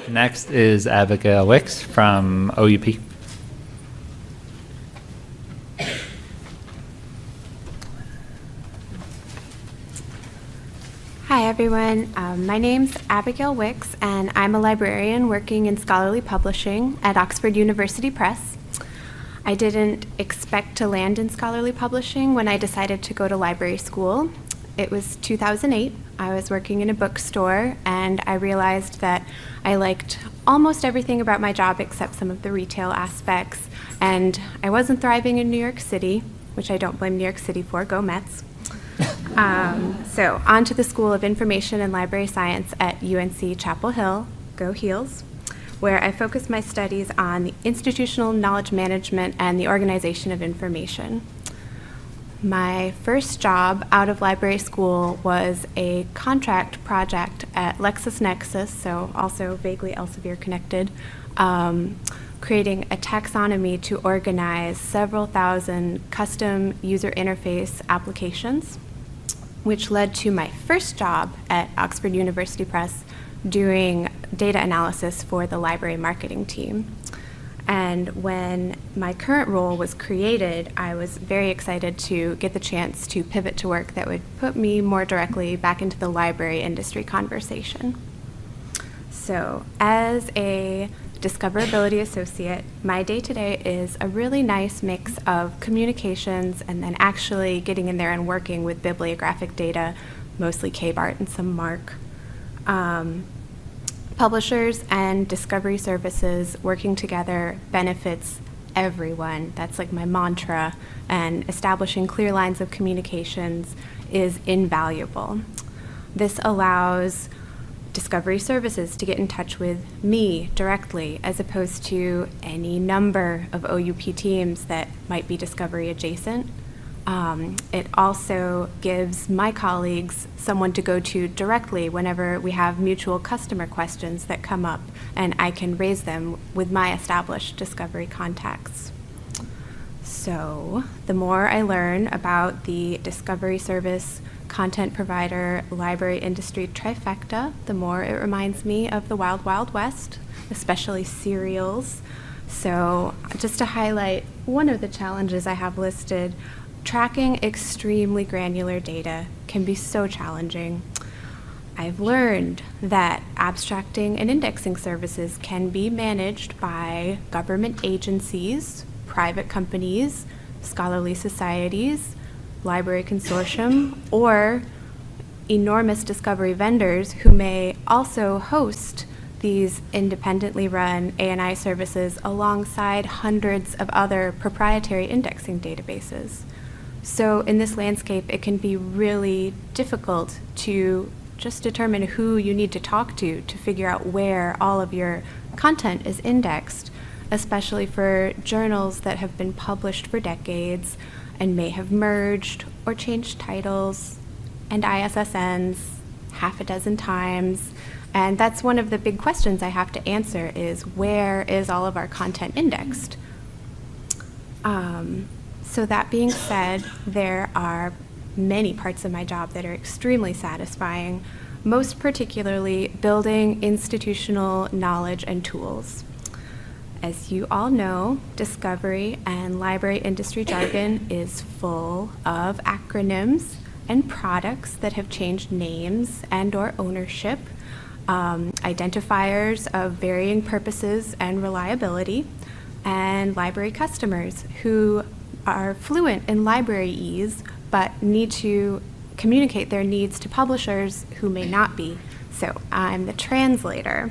Next is Abigail Wicks from OUP. Hi everyone, my name's Abigail Wicks and I'm a librarian working in scholarly publishing at Oxford University Press. I didn't expect to land in scholarly publishing when I decided to go to library school. It was 2008. I was working in a bookstore and I realized that I liked almost everything about my job except some of the retail aspects, and I wasn't thriving in New York City, which I don't blame New York City for. Go Mets. So on to the School of Information and Library Science at UNC Chapel Hill, go Heels, where I focused my studies on the institutional knowledge management and the organization of information. My first job out of library school was a contract project at LexisNexis, so also vaguely Elsevier connected, creating a taxonomy to organize several thousand custom user interface applications, which led to my first job at Oxford University Press doing data analysis for the library marketing team. And when my current role was created, I was very excited to get the chance to pivot to work that would put me more directly back into the library industry conversation. So as a discoverability associate, my day-to-day is a really nice mix of communications and then actually getting in there and working with bibliographic data, mostly KBART and some MARC. Publishers and discovery services working together benefits everyone. That's like my mantra, and establishing clear lines of communications is invaluable. This allows discovery services to get in touch with me directly as opposed to any number of OUP teams that might be discovery adjacent. It also gives my colleagues someone to go to directly whenever we have mutual customer questions that come up, and I can raise them with my established discovery contacts. So the more I learn about the discovery service, content provider, library industry trifecta, the more it reminds me of the Wild Wild West, especially serials. So just to highlight one of the challenges I have listed, tracking extremely granular data can be so challenging. I've learned that abstracting and indexing services can be managed by government agencies, private companies, scholarly societies, library consortium, or enormous discovery vendors who may also host these independently run ANI services alongside hundreds of other proprietary indexing databases. So in this landscape, it can be really difficult to just determine who you need to talk to figure out where all of your content is indexed, especially for journals that have been published for decades and may have merged or changed titles and ISSNs half a dozen times. And that's one of the big questions I have to answer is, where is all of our content indexed? So that being said, there are many parts of my job that are extremely satisfying, most particularly building institutional knowledge and tools. As you all know, discovery and library industry jargon is full of acronyms and products that have changed names and/or ownership, identifiers of varying purposes and reliability, and library customers who are fluent in libraryese but need to communicate their needs to publishers who may not be. So I'm the translator.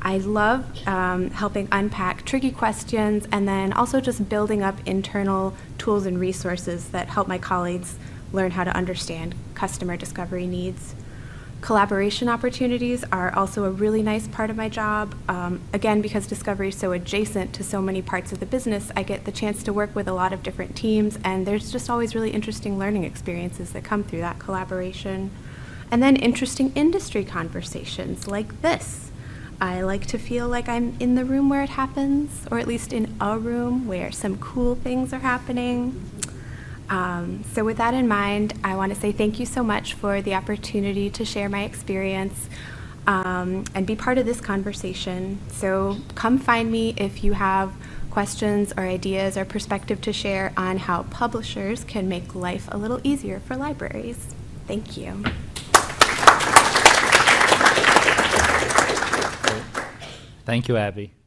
I love helping unpack tricky questions and then also just building up internal tools and resources that help my colleagues learn how to understand customer discovery needs. Collaboration opportunities are also a really nice part of my job. Again, because discovery is so adjacent to so many parts of the business, I get the chance to work with a lot of different teams, and there's just always really interesting learning experiences that come through that collaboration. And then interesting industry conversations like this. I like to feel like I'm in the room where it happens, or at least in a room where some cool things are happening. So with that in mind, I want to say thank you so much for the opportunity to share my experience. and be part of this conversation. So come find me if you have questions or ideas or perspective to share on how publishers can make life a little easier for libraries. Thank you. Thank you, Abby.